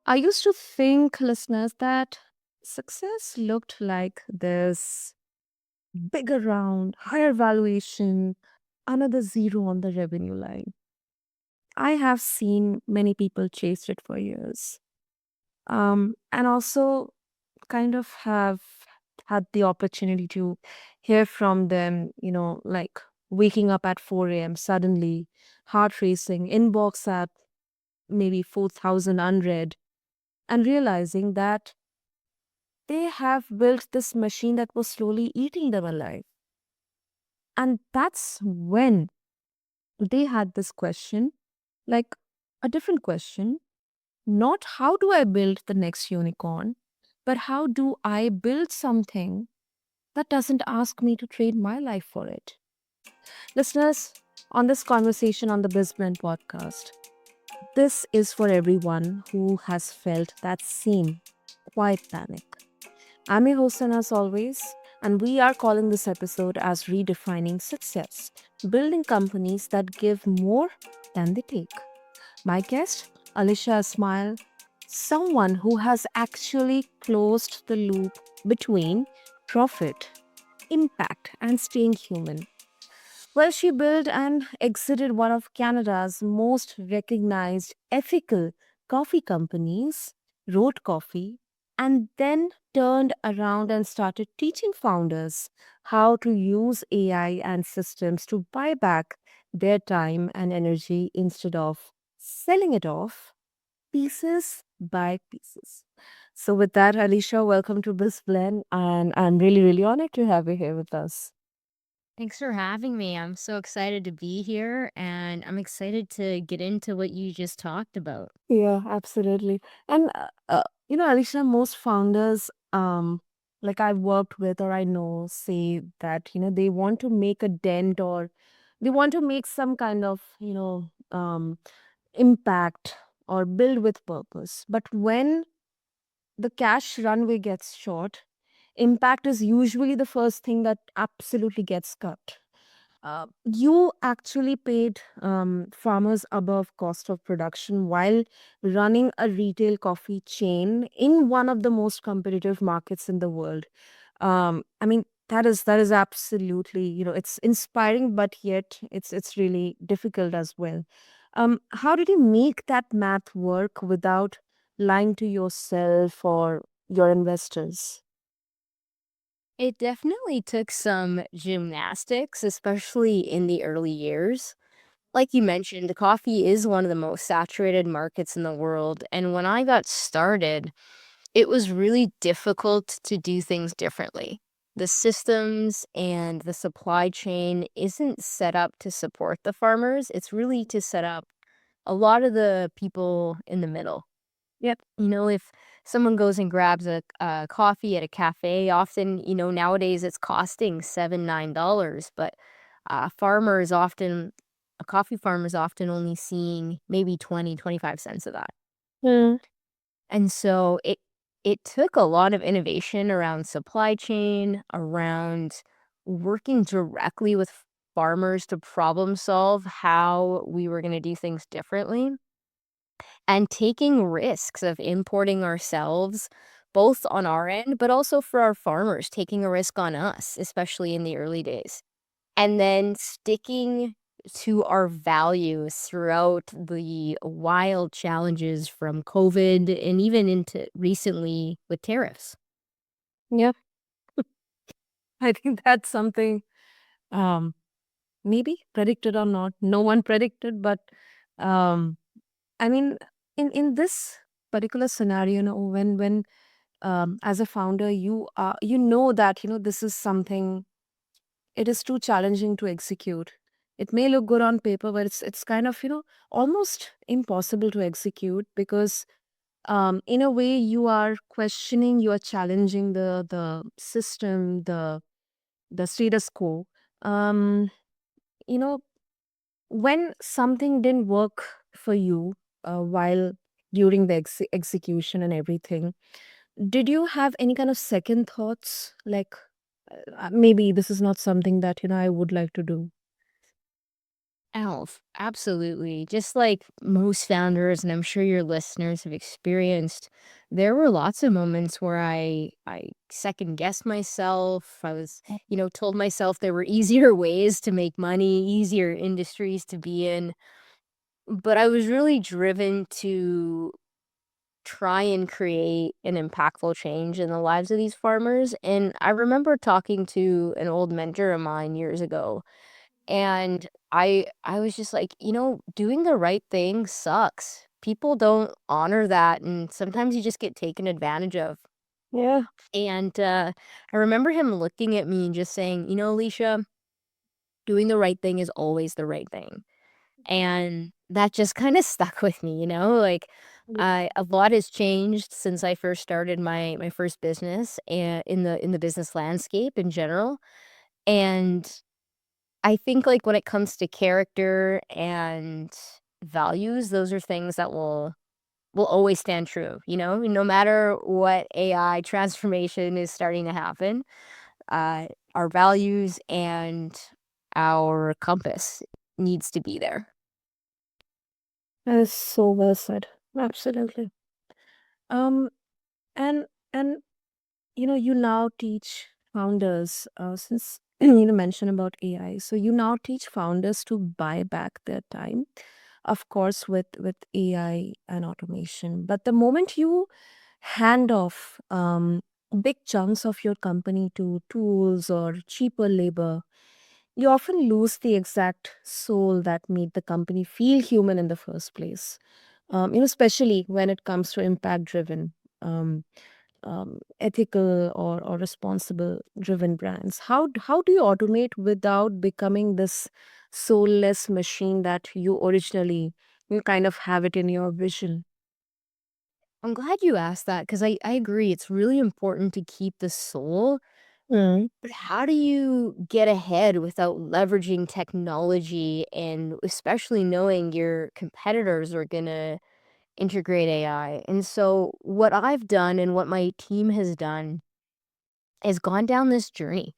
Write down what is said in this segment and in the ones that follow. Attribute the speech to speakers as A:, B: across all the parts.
A: I used to think, listeners, that success looked like this bigger round, higher valuation, another zero on the revenue line. I have seen many people chase it for years. And also kind of have had the opportunity to hear from them, like waking up at 4 a.m. suddenly, heart racing, inbox at maybe 4,000 unread, and realizing that they have built this machine that was slowly eating them alive. And that's when they had this question, like a different question, not how do I build the next unicorn, but how do I build something that doesn't ask me to trade my life for it? Listeners, on this conversation on the BizBlend podcast, this is for everyone who has felt that same quiet panic. I'm your host, and as always, and we are calling this episode as Redefining Success, building companies that give more than they take. My guest, Alisha Esmail, someone who has actually closed the loop between profit, impact, and staying human. Well, she built and exited one of Canada's most recognized ethical coffee companies, wrote coffee, and then turned around and started teaching founders how to use AI and systems to buy back their time and energy instead of selling it off pieces by pieces. So, with that, Alicia, welcome to BizBlend, and I'm really, really honored to have you here with us.
B: Thanks for having me. I'm so excited to be here and I'm excited to get into what you just talked about.
A: Yeah, absolutely. And Alisha, most founders, like I've worked with or I know, say that they want to make a dent or they want to make some kind of impact or build with purpose. But when the cash runway gets short, impact is usually the first thing that absolutely gets cut. You actually paid farmers above cost of production while running a retail coffee chain in one of the most competitive markets in the world. I mean, that is absolutely, it's inspiring, but yet it's really difficult as well. How did you make that math work without lying to yourself or your investors?
B: It definitely took some gymnastics, especially in the early years. Like you mentioned, coffee is one of the most saturated markets in the world. And when I got started, it was really difficult to do things differently. The systems and the supply chain isn't set up to support the farmers. It's really to set up a lot of the people in the middle.
A: Yep.
B: If someone goes and grabs a coffee at a cafe, often, nowadays it's costing 7, $9, but a coffee farmer is often only seeing maybe 20, 25 cents of that.
A: Hmm.
B: And so it took a lot of innovation around supply chain, around working directly with farmers to problem solve how we were going to do things differently and taking risks of importing ourselves, both on our end, but also for our farmers, taking a risk on us, especially in the early days. And then sticking to our values throughout the wild challenges from COVID and even into recently with tariffs.
A: Yep. I think that's something um, maybe predicted or not. No one predicted, but um, I mean, in this particular scenario, when as a founder, you know that this is something. It is too challenging to execute. It may look good on paper, but it's kind of almost impossible to execute because in a way you are questioning, you are challenging the system, the status quo. Um, you know, when something didn't work for you while during the execution and everything, did you have any kind of second thoughts like maybe this is not something that I would like to do?
B: Absolutely. Just like most founders, and I'm sure your listeners have experienced, there were lots of moments where I second guessed myself. I was, told myself there were easier ways to make money, easier industries to be in. But I was really driven to try and create an impactful change in the lives of these farmers. And I remember talking to an old mentor of mine years ago, and I was just like, doing the right thing sucks. People don't honor that, and sometimes you just get taken advantage of.
A: Yeah.
B: And I remember him looking at me and just saying, Alicia, doing the right thing is always the right thing. And that just kind of stuck with me, like a lot has changed since I first started my first business and in the business landscape in general. And I think, like, when it comes to character and values, those are things that will always stand true, no matter what AI transformation is starting to happen, uh, our values and our compass needs to be there.
A: That is so well said. Absolutely. Um, and and you now teach founders, since mention about AI. So you now teach founders to buy back their time, of course, with AI and automation. But the moment you hand off big chunks of your company to tools or cheaper labor, you often lose the exact soul that made the company feel human in the first place. Especially when it comes to impact driven, ethical or responsible driven brands. How do you automate without becoming this soulless machine that you originally you kind of have it in your vision?
B: I'm glad you asked that because I agree. It's really important to keep the soul,
A: Mm.
B: but how do you get ahead without leveraging technology and especially knowing your competitors are going to integrate AI? And so, what I've done and what my team has done is gone down this journey.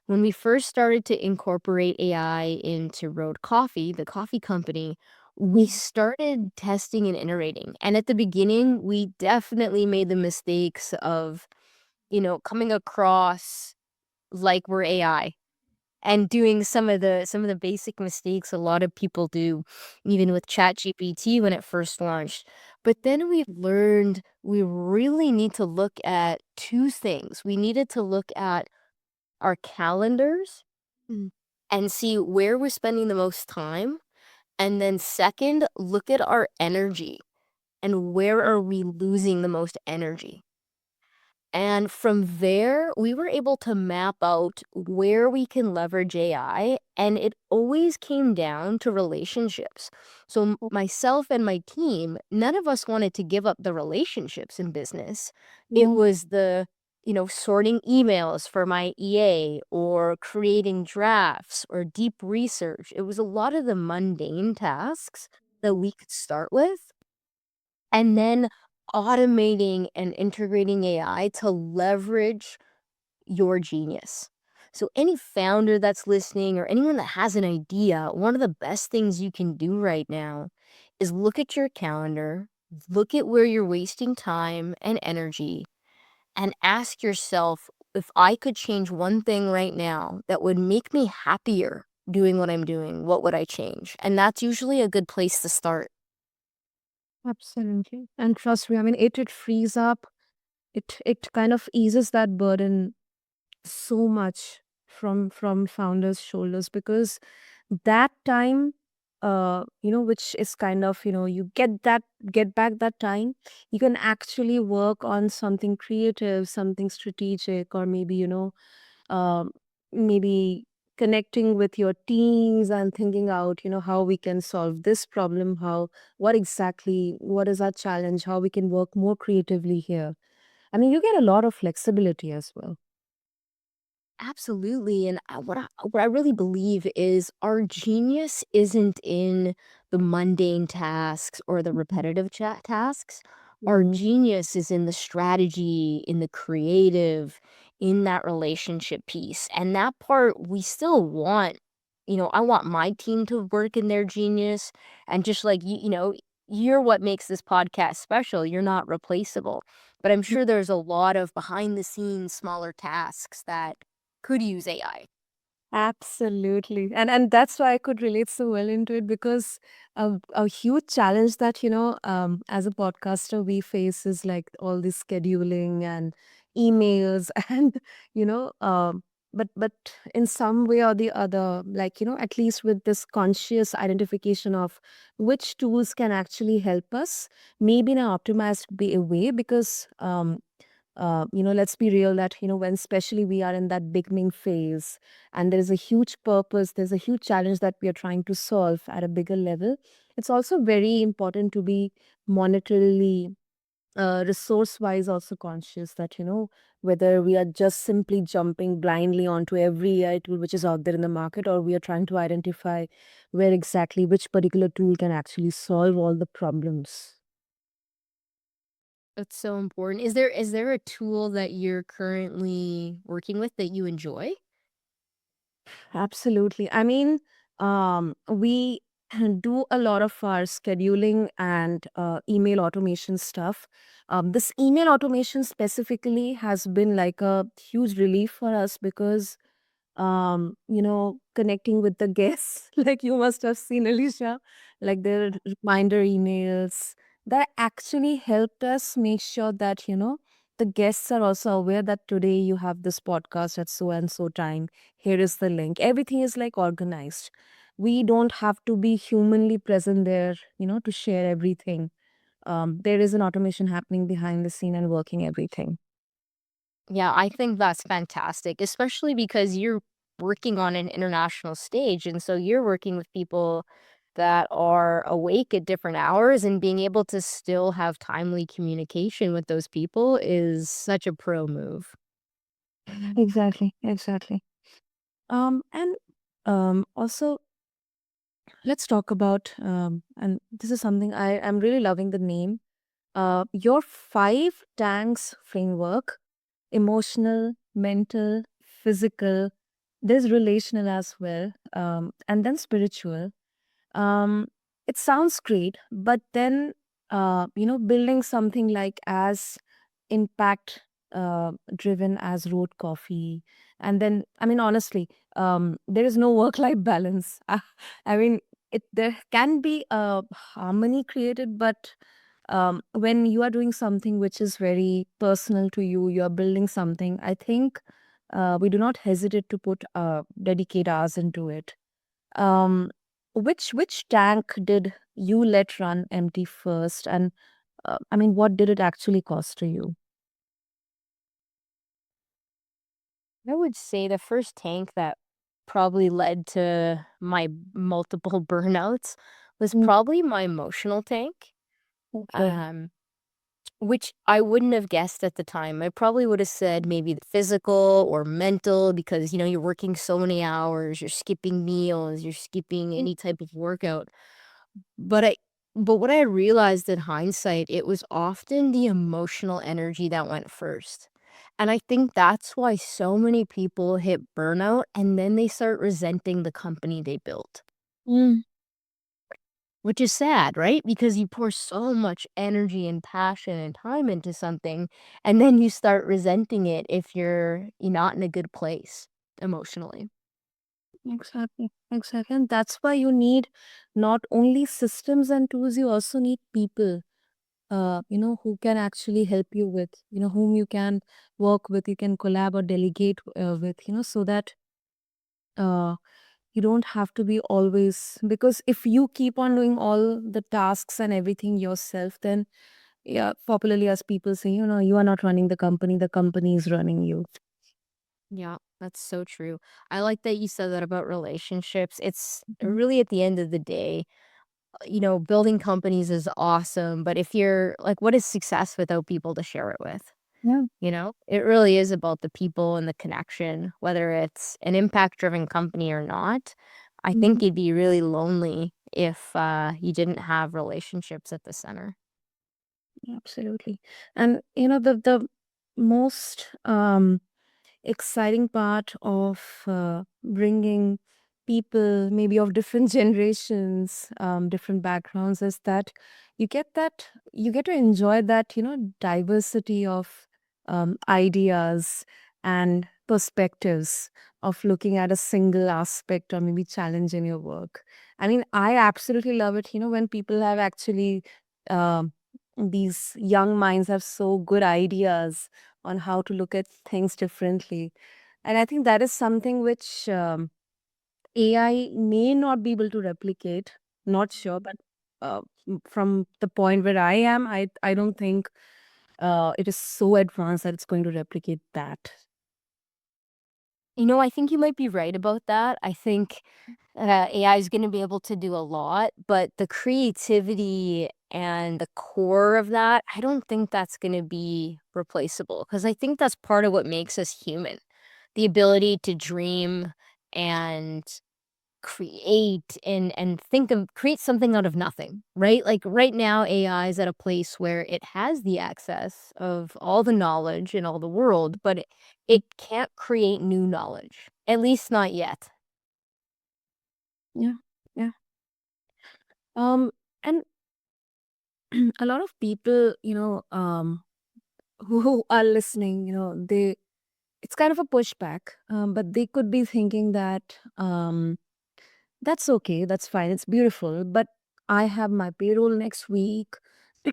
B: When we first started to incorporate AI into Road Coffee, the coffee company, we started testing and iterating. And at the beginning, we definitely made the mistakes of, coming across like we're AI and doing some of the basic mistakes a lot of people do, even with ChatGPT when it first launched. But then we learned we really need to look at two things. We needed to look at our calendars
A: Mm.
B: and see where we're spending the most time. And then second, look at our energy and where are we losing the most energy. And from there, we were able to map out where we can leverage AI, and it always came down to relationships. So, myself and my team, none of us wanted to give up the relationships in business. It
A: Yeah.
B: was the, sorting emails for my EA or creating drafts or deep research. It was a lot of the mundane tasks that we could start with and then automating and integrating AI to leverage your genius. So, any founder that's listening or anyone that has an idea, one of the best things you can do right now is look at your calendar, look at where you're wasting time and energy, and ask yourself if I could change one thing right now that would make me happier doing what I'm doing, what would I change? And that's usually a good place to start.
A: Absolutely. And trust me, it frees up, it kind of eases that burden so much from founders' shoulders, because that time, which is kind of, you get back that time, you can actually work on something creative, something strategic, or maybe, um, maybe connecting with your teams and thinking out, how we can solve this problem, what is our challenge, how we can work more creatively here. You get a lot of flexibility as well.
B: Absolutely, and what I really believe is our genius isn't in the mundane tasks or the repetitive tasks. Our
A: Mm.
B: genius is in the strategy, in the creative, in that relationship piece, and that part we still want. I want my team to work in their genius, and just like you're what makes this podcast special. You're not replaceable. But I'm sure there's a lot of behind the scenes smaller tasks that could use AI.
A: Absolutely. And that's why I could relate so well into it because a huge challenge that, as a podcaster we face is like all this scheduling and emails and, you know, but in some way or the other, like, at least with this conscious identification of which tools can actually help us, maybe in an optimized way, because let's be real that, when especially we are in that beginning phase and there is a huge purpose, there's a huge challenge that we are trying to solve at a bigger level. It's also very important to be monetarily, resource wise, also conscious that, whether we are just simply jumping blindly onto every AI tool which is out there in the market, or we are trying to identify where exactly which particular tool can actually solve all the problems.
B: That's so important. Is there a tool that you're currently working with that you enjoy?
A: Absolutely. I mean, we do a lot of our scheduling and email automation stuff. This email automation specifically has been like a huge relief for us because connecting with the guests, like you must have seen, Alicia, like their reminder emails that actually helped us make sure that, the guests are also aware that today you have this podcast at so and so time. Here is the link. Everything is like organized. We don't have to be humanly present there, to share everything. There is an automation happening behind the scene and working everything.
B: Yeah, I think that's fantastic, especially because you're working on an international stage. And so you're working with people that are awake at different hours, and being able to still have timely communication with those people is such a pro move.
A: Exactly, exactly. And also, let's talk about, and this is something I am really loving the name, your five tanks framework: emotional, mental, physical, there's relational as well, and then spiritual. um, it sounds great, but then, building something like as impact driven as road coffee, and then, I mean, honestly, there is no work life balance. I mean, there can be a harmony created, but when you are doing something which is very personal to you, you are building something, I think we do not hesitate to put dedicate hours into it. um, which tank did you let run empty first? And I mean, what did it actually cost to you?
B: I would say the first tank that probably led to my multiple burnouts was
A: Mm,
B: probably my emotional tank.
A: okay.
B: Um, Which I wouldn't have guessed at the time. I probably would have said maybe the physical or mental, because, you're working so many hours, you're skipping meals, you're skipping
A: Mm,
B: any type of workout. But I but what I realized in hindsight, it was often the emotional energy that went first. And I think that's why so many people hit burnout and then they start resenting the company they built.
A: mm,
B: Which is sad, right? Because you pour so much energy and passion and time into something, and then you start resenting it if you're not in a good place emotionally.
A: exactly, exactly. And that's why you need not only systems and tools, you also need people, who can actually help you with, whom you can work with, you can collab or delegate with, so that uh, you don't have to be always, because if you keep on doing all the tasks and everything yourself, then, yeah, popularly as people say, you are not running the company is running you.
B: Yeah, that's so true. I like that you said that about relationships. It's
A: Mhm.
B: really at the end of the day, building companies is awesome, but if you're like, what is success without people to share it with?
A: Yeah.
B: It really is about the people and the connection, whether it's an impact driven company or not. I think
A: Mhm.
B: you'd be really lonely if you didn't have relationships at the center.
A: Absolutely. And the most exciting part of bringing people, maybe of different generations, different backgrounds, is that you get to enjoy that, diversity of ideas and perspectives of looking at a single aspect or maybe challenge in your work. I mean, I absolutely love it, when people have actually, um, these young minds have so good ideas on how to look at things differently. And I think that is something which, AI may not be able to replicate, not sure, but from the point where I am, I don't think it is so advanced that it's going to replicate that.
B: I think you might be right about that. I think AI is going to be able to do a lot, but the creativity and the core of that, I don't think that's going to be replaceable because I think that's part of what makes us human. The ability to dream and create and think of create something out of nothing, right? Like right now, AI is at a place where it has the access of all the knowledge in all the world, but it can't create new knowledge, at least not yet.
A: Yeah, yeah. Um, and a lot of people, who are listening, it's kind of a pushback, but they could be thinking that, that's okay, that's fine, it's beautiful, but I have my payroll next week.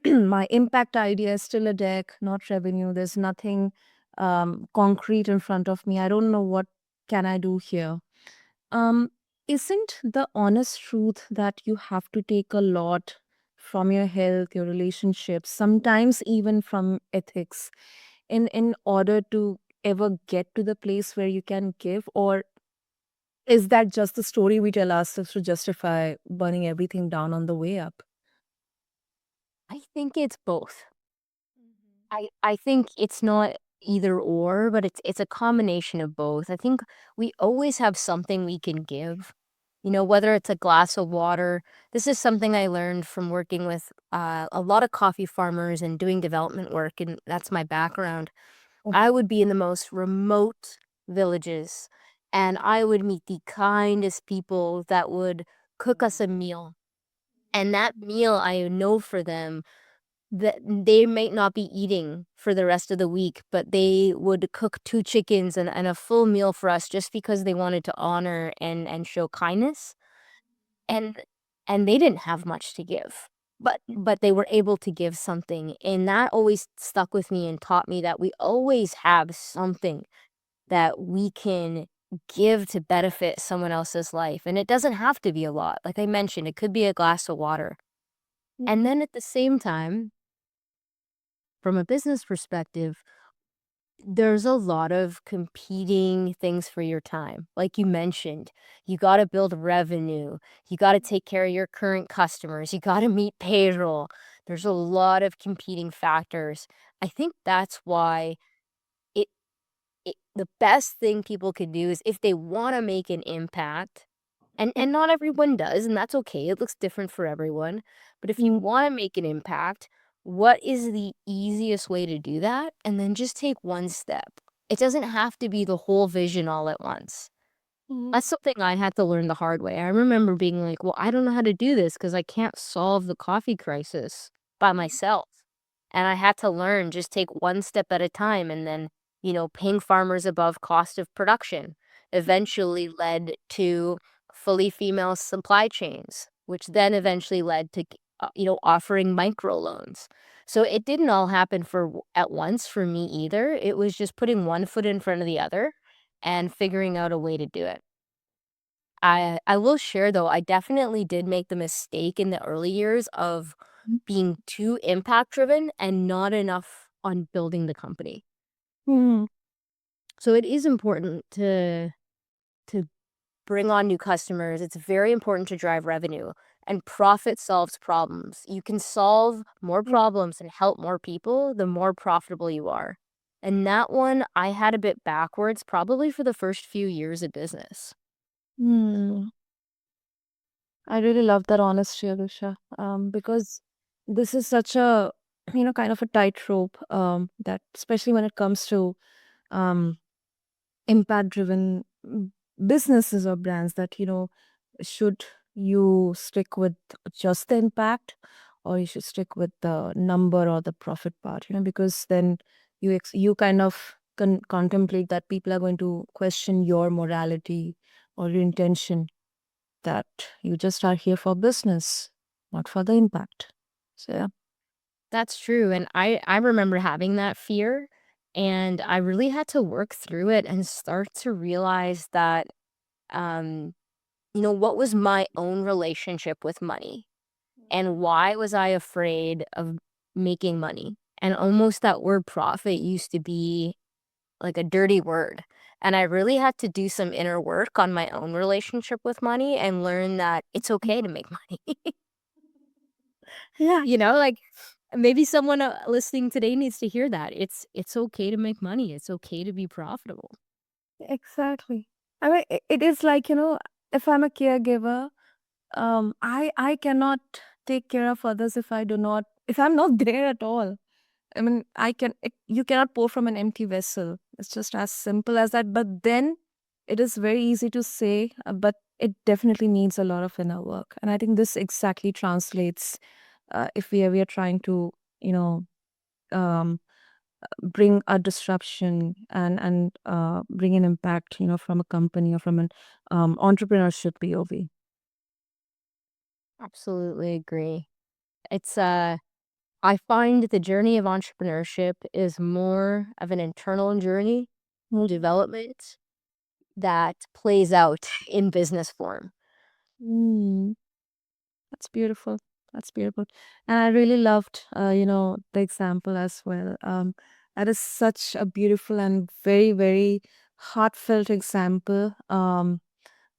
A: My impact idea is still a deck, not revenue. There's nothing concrete in front of me. I don't know what can I do here. Um, isn't the honest truth that you have to take a lot from your health, your relationships, sometimes even from ethics, in order to ever get to the place where you can give? Or is that just the story we tell ourselves to justify burning everything down on the way up?
B: I think it's both. I think it's not either or, but it's a combination of both. I think we always have something we can give. Whether it's a glass of water. This is something I learned from working with a lot of coffee farmers and doing development work, and that's my background. I would be in the most remote villages, and I would meet the kindest people that would cook us a meal. And that meal, I know for them that they might not be eating for the rest of the week, but they would cook 2 chickens and a full meal for us just because they wanted to honor and show kindness, and they didn't have much to give, but they were able to give something, and that always stuck with me and taught me that we always have something that we can give to benefit someone else's life, and it doesn't have to be a lot. Like I mentioned, it could be a glass of water. And then at the same time, from a business perspective, there's a lot of competing things for your time. Like you mentioned, you got to build revenue, you got to take care of your current customers, you got to meet payroll. There's a lot of competing factors. I think that's why it, the best thing people can do is if they want to make an impact, and not everyone does, and that's okay. It looks different for everyone. But if you
A: Mm,
B: want to make an impact, what is the easiest way to do that? And then just take one step. It doesn't have to be the whole vision all at once.
A: mm,
B: That's something I had to learn the hard way. I remember being like, well, I don't know how to do this because I can't solve the coffee crisis by myself. And I had to learn just take one step at a time, and then, paying farmers above cost of production eventually led to fully female supply chains, which then eventually led to, offering microloans. So it didn't all happen at once for me either. It was just putting one foot in front of the other and figuring out a way to do it. I will share though, I definitely did make the mistake in the early years of being too impact driven and not enough on building the company.
A: mm,
B: So it is important to bring on new customers. It's very important to drive revenue, and profit solves problems. You can solve more problems and help more people the more profitable you are. And that one I had a bit backwards probably for the first few years of business.
A: mm. I really love that honesty, Alusha, because this is such a, kind of a tightrope, that especially when it comes to, um, impact driven businesses or brands that, should you stick with just the impact, or you should stick with the number or the profit part, because then you kind of contemplate that people are going to question your morality or your intention, that you just are here for business, not for the impact. So yeah.
B: That's true, and I remember having that fear, and I really had to work through it and start to realize that, um, what was my own relationship with money, and why was I afraid of making money? And almost that word profit used to be like a dirty word, and I really had to do some inner work on my own relationship with money and learn that it's okay to make money.
A: Yeah,
B: Like, maybe someone, listening today needs to hear that. It's okay to make money. It's okay to be profitable.
A: exactly. I mean, it is like, if I'm a caregiver, I cannot take care of others if I'm not there at all. I mean, you cannot pour from an empty vessel. It's just as simple as that. But then it is very easy to say, but it definitely needs a lot of inner work. And I think this exactly translates, if we are trying to, you know, um, bring a disruption and bring an impact, from a company or from an entrepreneurship POV.
B: Absolutely agree. It's, I find the journey of entrepreneurship is more of an internal journey, development that plays out in business form.
A: Mm. That's beautiful. That's beautiful. And I really loved, the example as well. That is such a beautiful and very, very heartfelt example.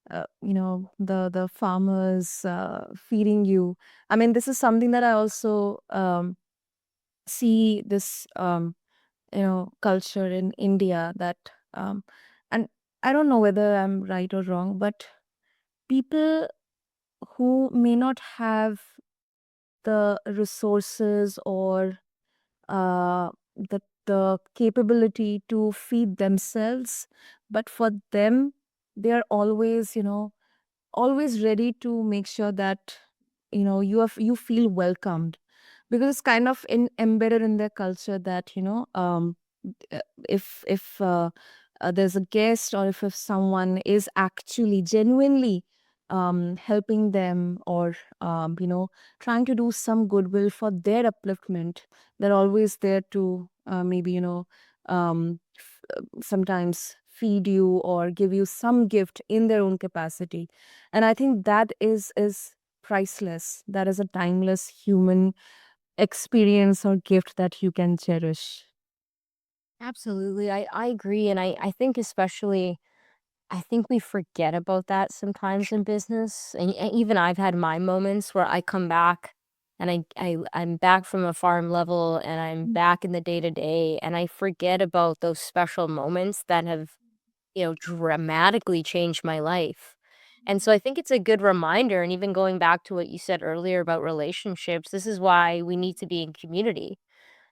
A: The farmers feeding you. I mean, this is something that I also see this, culture in India that, um, and I don't know whether I'm right or wrong, but people who may not have the resources or the capability to feed themselves, but for them they are always, always ready to make sure that, you feel welcomed, because it's kind of embedded in their culture that, uh, if there's a guest, or if someone is actually genuinely helping them, or trying to do some goodwill for their upliftment, they're always there to maybe, sometimes feed you or give you some gift in their own capacity. And I think that is priceless. That is a timeless human experience or gift that you can cherish.
B: Absolutely. I agree. And I think especially, I think we forget about that sometimes in business. And even I've had my moments where I come back and I'm back from a farm level and I'm back in the day to day and I forget about those special moments that have, dramatically changed my life. And so I think it's a good reminder. And even going back to what you said earlier about relationships, this is why we need to be in community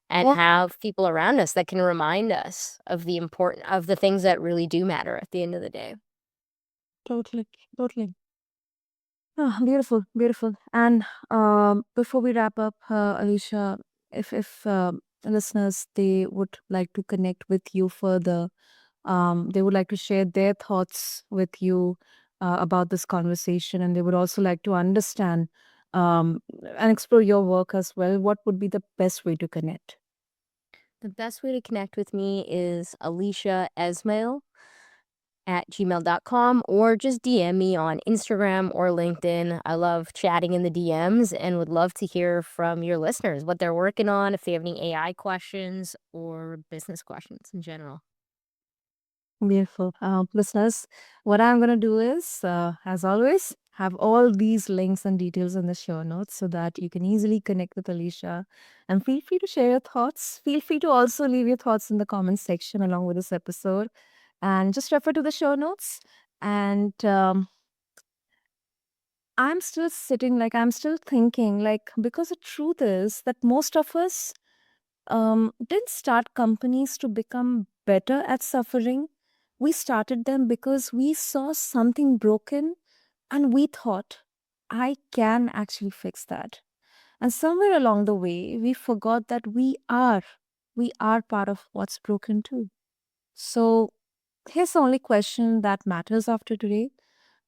B: and
A: Yeah,
B: have people around us that can remind us of the things that really do matter at the end of the day.
A: totally, totally. Ah, beautiful, beautiful. And before we wrap up, Alicia, if listeners, they would like to connect with you further, they would like to share their thoughts with you about this conversation, and they would also like to understand and explore your work as well. What would be the best way to connect?
B: The best way to connect with me is Alisha Esmail at gmail.com or just DM me on Instagram or LinkedIn. I love chatting in the DMs and would love to hear from your listeners, what they're working on, if they have any AI questions or business questions in general.
A: Beautiful. Listeners, what I'm going to do is, as always, have all these links and details in the show notes so that you can easily connect with Alicia. And feel free to share your thoughts. Feel free to also leave your thoughts in the comments section along with this episode. And just refer to the show notes. And I'm still thinking, because the truth is that most of us didn't start companies to become better at suffering. We started them because we saw something broken and we thought, I can actually fix that. And somewhere along the way, we forgot that we are part of what's broken too. So here's the only question that matters after today.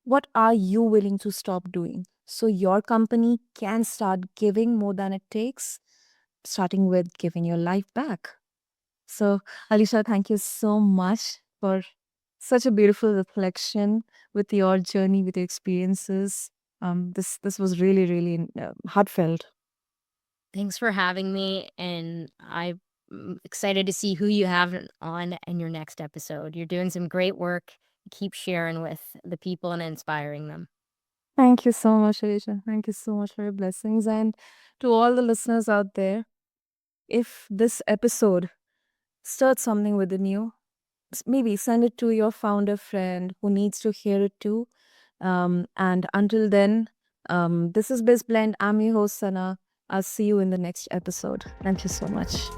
A: What are you willing to stop doing so your company can start giving more than it takes, starting with giving your life back? So, Alisha, thank you so much for such a beautiful reflection with your journey, with your experiences. This was really, really heartfelt.
B: Thanks for having me, and I'm excited to see who you have on in your next episode. You're doing some great work. Keep sharing with the people and inspiring them.
A: Thank you so much, Alisha. Thank you so much for your blessings. And to all the listeners out there, if this episode stirred something within you, maybe send it to your founder friend who needs to hear it too. And until then, this is BizBlend. I'm your host, Sana. I'll see you in the next episode. Thank you so much.